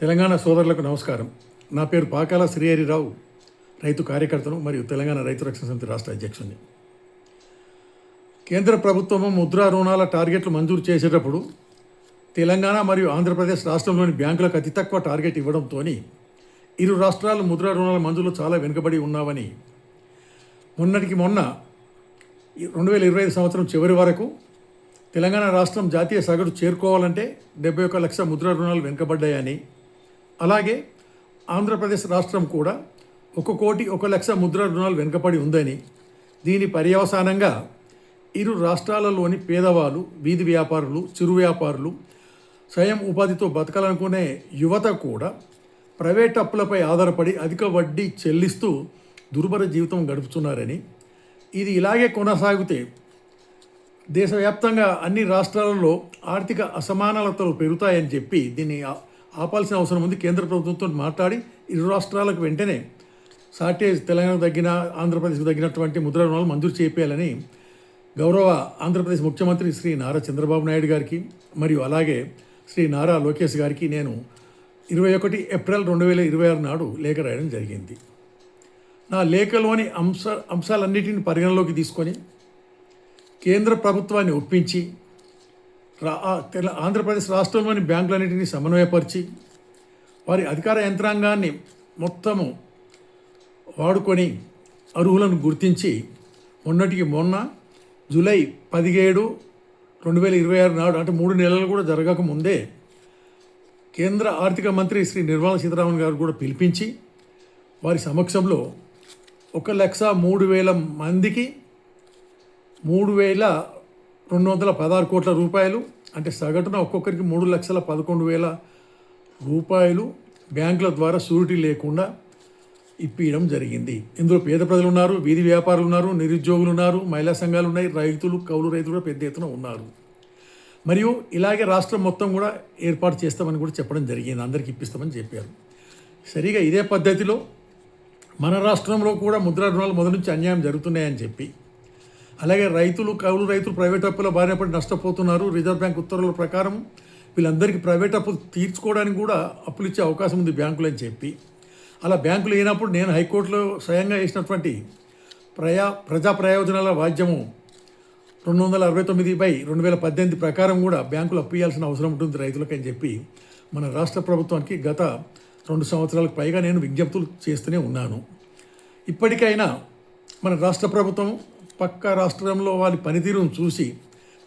తెలంగాణ సోదరులకు నమస్కారం. నా పేరు పాకాల శ్రీహరిరావు, రైతు కార్యకర్తను మరియు తెలంగాణ రైతు రక్షణ సమితి రాష్ట్ర అధ్యక్షుడిని. కేంద్ర ప్రభుత్వము ముద్రా రుణాల టార్గెట్లు మంజూరు చేసేటప్పుడు తెలంగాణ మరియు ఆంధ్రప్రదేశ్ రాష్ట్రంలోని బ్యాంకులకు అతి తక్కువ టార్గెట్ ఇవ్వడంతో ఇరు రాష్ట్రాలు ముద్రా రుణాల మంజూరులో చాలా వెనుకబడి ఉన్నామని మొన్నటికి మొన్న 2025 సంవత్సరం చివరి వరకు తెలంగాణ రాష్ట్రం జాతీయ సగటు చేరుకోవాలంటే 71 లక్షల ముద్రా రుణాలు వెనుకబడ్డాయని, అలాగే ఆంధ్రప్రదేశ్ రాష్ట్రం కూడా 1,01,00,000 ముద్రా రుణాలు వెనుకబడి ఉందని, దీని పర్యవసానంగా ఇరు రాష్ట్రాలలోని పేదవాళ్ళు, వీధి వ్యాపారులు, చిరు వ్యాపారులు, స్వయం ఉపాధితో బతకాలనుకునే యువత కూడా ప్రైవేట్ అప్పులపై ఆధారపడి అధిక వడ్డీ చెల్లిస్తూ దుర్భర జీవితం గడుపుతున్నారని, ఇది ఇలాగే కొనసాగితే దేశవ్యాప్తంగా అన్ని రాష్ట్రాలలో ఆర్థిక అసమానతలు పెరుగుతాయని చెప్పి దీన్ని ఆపాల్సిన అవసరం ఉంది. కేంద్ర ప్రభుత్వంతో మాట్లాడి ఇరు రాష్ట్రాలకు వెంటనే షార్టేజ్ తెలంగాణకు తగ్గిన ఆంధ్రప్రదేశ్కు తగ్గినటువంటి ముద్రా రుణాలు మంజూరు చేయాలని గౌరవ ఆంధ్రప్రదేశ్ ముఖ్యమంత్రి శ్రీ నారా చంద్రబాబు నాయుడు గారికి మరియు అలాగే శ్రీ నారా లోకేష్ గారికి నేను 21 ఏప్రిల్ 2026 నాడు లేఖ రాయడం జరిగింది. నా లేఖలోని అంశాలన్నిటిని పరిగణలోకి తీసుకొని కేంద్ర ప్రభుత్వాన్ని ఒప్పించి ఆంధ్రప్రదేశ్ రాష్ట్రంలోని బ్యాంకులన్నింటినీ సమన్వయపరిచి వారి అధికార యంత్రాంగాన్ని మొత్తము వాడుకొని అర్హులను గుర్తించి మొన్నటికి మొన్న జూలై 17, 2026 నాడు, అంటే 3 నెలలు కూడా జరగకముందే కేంద్ర ఆర్థిక మంత్రి శ్రీ నిర్మలా సీతారామన్ గారు కూడా పిలిపించి వారి సమక్షంలో 1,03,000 మందికి 3,216 కోట్ల రూపాయలు, అంటే సగటున ఒక్కొక్కరికి 3,11,000 రూపాయలు బ్యాంకుల ద్వారా షూరిటీ లేకుండా ఇప్పించడం జరిగింది. ఇందులో పేద ప్రజలు ఉన్నారు, వీధి వ్యాపారులు ఉన్నారు, నిరుద్యోగులు ఉన్నారు, మహిళా సంఘాలు ఉన్నాయి, రైతులు, కౌలు రైతులు కూడా పెద్ద ఎత్తున ఉన్నారు. మరియు ఇలాగే రాష్ట్రం మొత్తం కూడా ఏర్పాటు చేస్తామని కూడా చెప్పడం జరిగింది, అందరికీ ఇప్పిస్తామని చెప్పారు. సరిగా ఇదే పద్ధతిలో మన రాష్ట్రంలో కూడా ముద్రా రుణాలు మొదటి నుంచి అన్యాయం జరుగుతున్నాయని చెప్పి, అలాగే రైతులు, కౌలు రైతులు ప్రైవేట్ అప్పుల బారిన పడి నష్టపోతున్నారు. రిజర్వ్ బ్యాంక్ ఉత్తర్వుల ప్రకారం వీళ్ళందరికీ ప్రైవేట్ అప్పులు తీర్చుకోవడానికి కూడా అప్పులు ఇచ్చే అవకాశం ఉంది బ్యాంకులు అని చెప్పి, అలా బ్యాంకులు అయినప్పుడు నేను హైకోర్టులో స్వయంగా వేసినటువంటి ప్రజా ప్రయోజనాల వాద్యము 269/2018 ప్రకారం కూడా బ్యాంకులు అప్పు ఇవ్వాల్సిన అవసరం ఉంటుంది రైతులకు అని చెప్పి మన రాష్ట్ర ప్రభుత్వానికి గత 2 సంవత్సరాలకు పైగా నేను విజ్ఞప్తులు చేస్తూనే ఉన్నాను. ఇప్పటికైనా మన రాష్ట్ర ప్రభుత్వం పక్క రాష్ట్రంలో వారి పనితీరును చూసి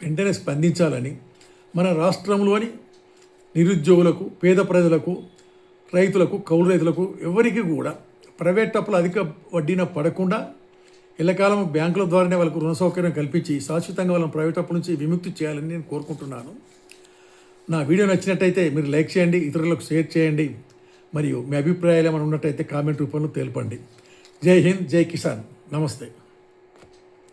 వెంటనే స్పందించాలని, మన రాష్ట్రంలోని నిరుద్యోగులకు, పేద ప్రజలకు, రైతులకు, కౌలు రైతులకు ఎవరికి కూడా ప్రైవేట్ అప్పులు అధిక వడ్డీన పడకుండా ఎల్లకాలం బ్యాంకుల ద్వారానే వాళ్ళకు రుణ సౌకర్యం కల్పించి శాశ్వతంగా వాళ్ళని ప్రైవేట్ అప్పుల నుంచి విముక్తి చేయాలని నేను కోరుకుంటున్నాను. నా వీడియో నచ్చినట్టయితే మీరు లైక్ చేయండి, ఇతరులకు షేర్ చేయండి, మరియు మీ అభిప్రాయాలు ఏమైనా ఉన్నట్టయితే కామెంట్ రూపంలో తెలపండి. జై హింద్, జై కిసాన్, నమస్తే.